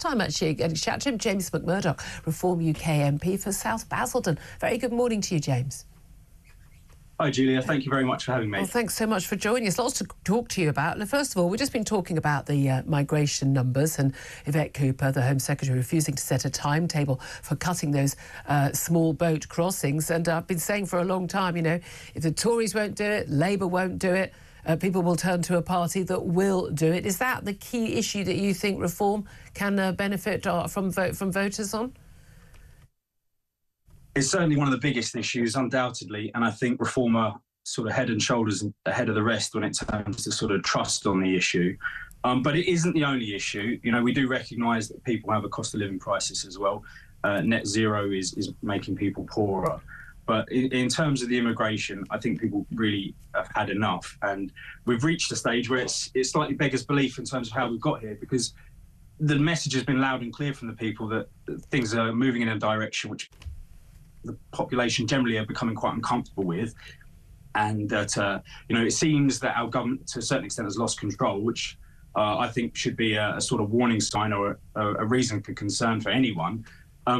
time, actually, getting chat to him. James McMurdock, Reform UK MP for South Basildon. Very good morning to you, James. Hi, Julia. Thank you very much for having me. Well, thanks so much for joining us. Lots to talk to you about. First of all, we've just been talking about the migration numbers and Yvette Cooper, the Home Secretary, refusing to set a timetable for cutting those small boat crossings. And I've been saying for a long time, you know, if the Tories won't do it, Labour won't do it, people will turn to a party that will do it. Is that the key issue that you think Reform can benefit from voters on? It's certainly one of the biggest issues, undoubtedly, and I think Reform are sort of head and shoulders ahead of the rest when it comes to sort of trust on the issue. But it isn't the only issue. You know, we do recognise that people have a cost of living crisis as well. Net zero is making people poorer. But in terms of the immigration, I think people really have had enough. And we've reached a stage where it slightly beggars belief in terms of how we've got here, because the message has been loud and clear from the people that things are moving in a direction which the population generally are becoming quite uncomfortable with, and that you know, it seems that our government to a certain extent has lost control, which I think should be a sort of warning sign or a reason for concern for anyone.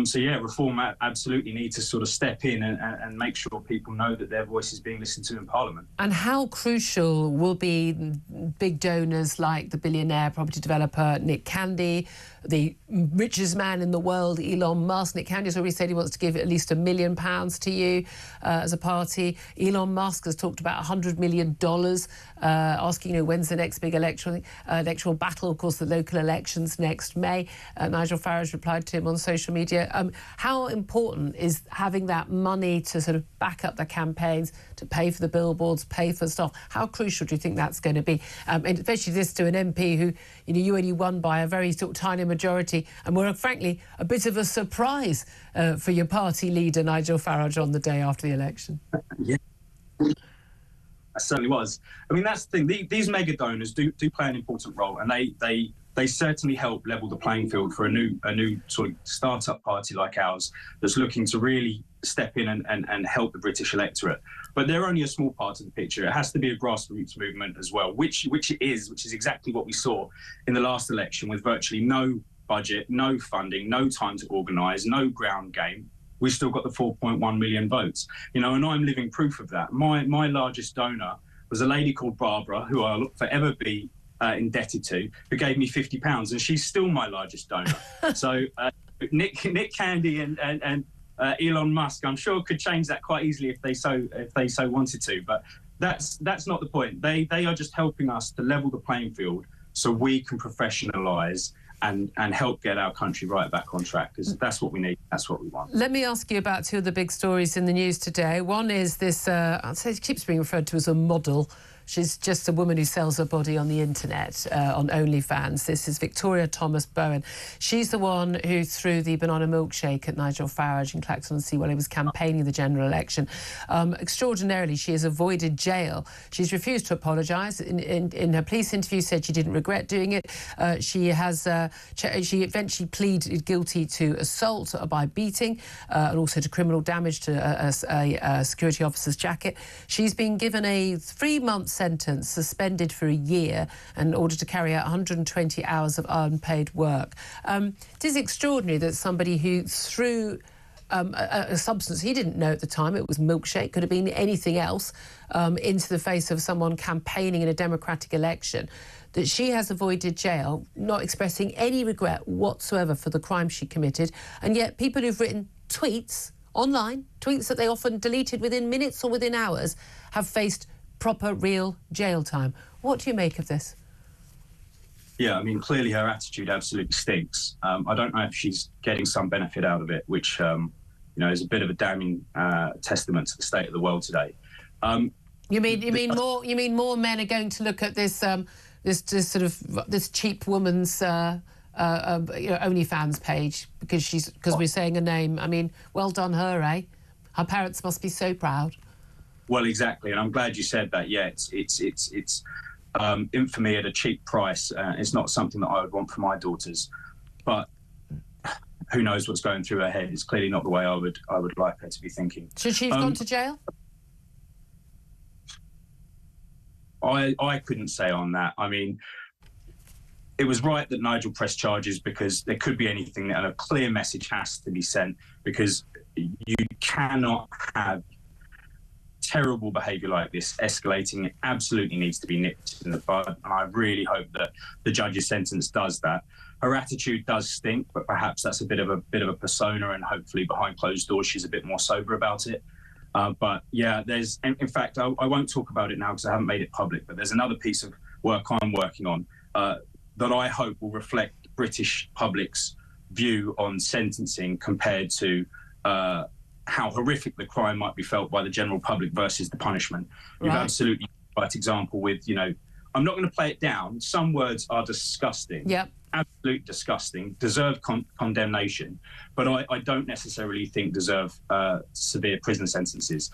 So yeah, Reform absolutely need to sort of step in and make sure people know that their voice is being listened to in Parliament. And how crucial will be big donors like the billionaire property developer Nick Candy, the richest man in the world, Elon Musk? Nick Candy has already said he wants to give at least £1 million to you as a party. Elon Musk has talked about $100 million, asking, you know, when's the next big electoral battle? Of course, the local elections next May. Nigel Farage replied to him on social media. How important is having that money to sort of back up the campaigns, to pay for the billboards, pay for stuff? How crucial do you think that's going to be? And especially this to an MP who, you know, you only won by a very sort of tiny majority and were, frankly, a bit of a surprise for your party leader, Nigel Farage, on the day after the election. Yeah. That certainly was. I mean, that's the thing. These mega donors do play an important role, and they certainly help level the playing field for a new sort of start-up party like ours that's looking to really step in and help the British electorate. But they're only a small part of the picture. It has to be a grassroots movement as well, which it is, which is exactly what we saw in the last election, with virtually no budget, no funding, no time to organise, no ground game. We still got the 4.1 million votes, you know, and I'm living proof of that. My largest donor was a lady called Barbara, who I'll forever be indebted to, who gave me £50, and she's still my largest donor. So Nick Candy and Elon Musk, I'm sure, could change that quite easily if they so wanted to. But that's not the point. They are just helping us to level the playing field so we can professionalise and help get our country right back on track, because that's what we need, that's what we want. Let me ask you about two of the big stories in the news today. One is this, I'd say it keeps being referred to as a model. She's just a woman who sells her body on the internet, on OnlyFans. This is Victoria Thomas-Bowen. She's the one who threw the banana milkshake at Nigel Farage in Clacton-on-Sea while he was campaigning the general election. Extraordinarily, she has avoided jail. She's refused to apologise. In her police interview, said she didn't regret doing it. She eventually pleaded guilty to assault by beating and also to criminal damage to a security officer's jacket. She's been given a 3-month sentence, suspended for a year in order to carry out 120 hours of unpaid work. It is extraordinary that somebody who threw a substance he didn't know at the time, it was milkshake, could have been anything else, into the face of someone campaigning in a democratic election, that she has avoided jail, not expressing any regret whatsoever for the crime she committed. And yet people who've written tweets online, tweets that they often deleted within minutes or within hours, have faced proper, real jail time. What do you make of this? Yeah, I mean, clearly her attitude absolutely stinks. I don't know if she's getting some benefit out of it, which, you know, is a bit of a damning testament to the state of the world today. You mean more men are going to look at this this cheap woman's you know, OnlyFans page because we're saying a name? I mean, well done her, eh? Her parents must be so proud. Well, exactly, and I'm glad you said that. Yeah, it's infamy at a cheap price. It's not something that I would want for my daughters, but who knows what's going through her head? It's clearly not the way I would like her to be thinking. Should she have gone to jail? I couldn't say on that. I mean, it was right that Nigel pressed charges, because there could be anything, and a clear message has to be sent, because you cannot have terrible behaviour like this escalating. It absolutely needs to be nipped in the bud, and I really hope that the judge's sentence does that. Her attitude does stink, but perhaps that's a bit of a persona, and hopefully behind closed doors she's a bit more sober about it. But yeah, there's, in fact, I won't talk about it now because I haven't made it public, but there's another piece of work I'm working on that I hope will reflect British public's view on sentencing compared to how horrific the crime might be felt by the general public versus the punishment. You've absolutely right example with, I'm not going to play it down. Some words are disgusting. Yep. Absolutely disgusting, deserve condemnation, but I don't necessarily think deserve severe prison sentences.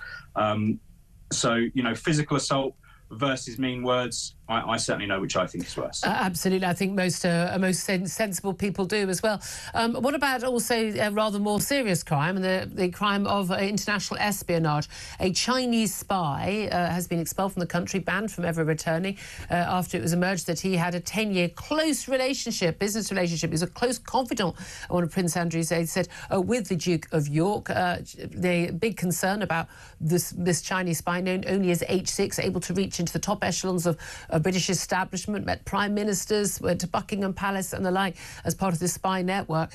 So, physical assault versus mean words, I certainly know which I think is worse. Absolutely. I think most sensible people do as well. What about also a rather more serious crime, and the crime of international espionage? A Chinese spy has been expelled from the country, banned from ever returning, after it was emerged that he had a 10-year close business relationship. He was a close confidant, one of Prince Andrew's aides said, with the Duke of York. The big concern about this Chinese spy, known only as H6, able to reach into the top echelons of British establishment, met prime ministers, went to Buckingham Palace and the like as part of this spy network.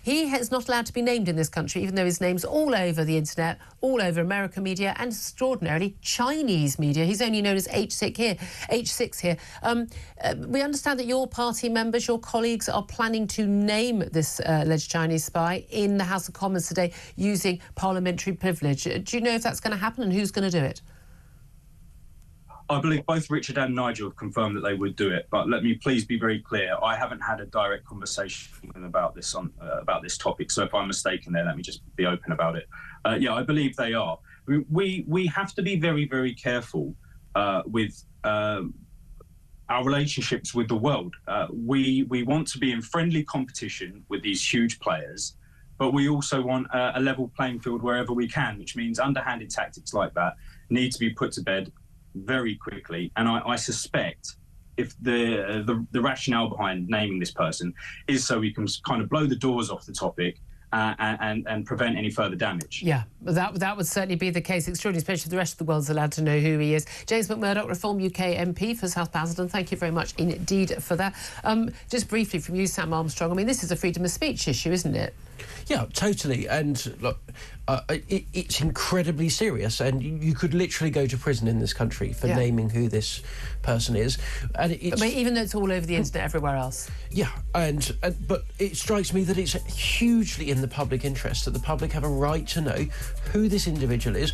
He is not allowed to be named in this country, even though his name's all over the internet, all over American media, and extraordinarily Chinese media. He's only known as H6 here. We understand that your party members, your colleagues, are planning to name this alleged Chinese spy in the House of Commons today using parliamentary privilege. Do you know if that's going to happen, and who's going to do it? I believe both Richard and Nigel have confirmed that they would do it, but let me please be very clear. I haven't had a direct conversation with them about this about this topic, so if I'm mistaken there, let me just be open about it. Yeah, I believe they are. We have to be very, very careful with our relationships with the world. We want to be in friendly competition with these huge players, but we also want a level playing field wherever we can, which means underhanded tactics like that need to be put to bed very quickly. And I suspect if the rationale behind naming this person is so we can kind of blow the doors off the topic and prevent any further damage. Yeah, that would certainly be the case. Extraordinary, especially if the rest of the world's allowed to know who he is. James McMurdock, Reform UK MP for South Basildon, thank you very much indeed for that. Just briefly from you, Sam Armstrong, I mean, this is a freedom of speech issue, isn't it? Yeah, totally. And look, it's incredibly serious, and you could literally go to prison in this country for naming who this person is. And it's, I mean, even though it's all over the internet everywhere else. Yeah, but it strikes me that it's hugely in the public interest, that the public have a right to know who this individual is,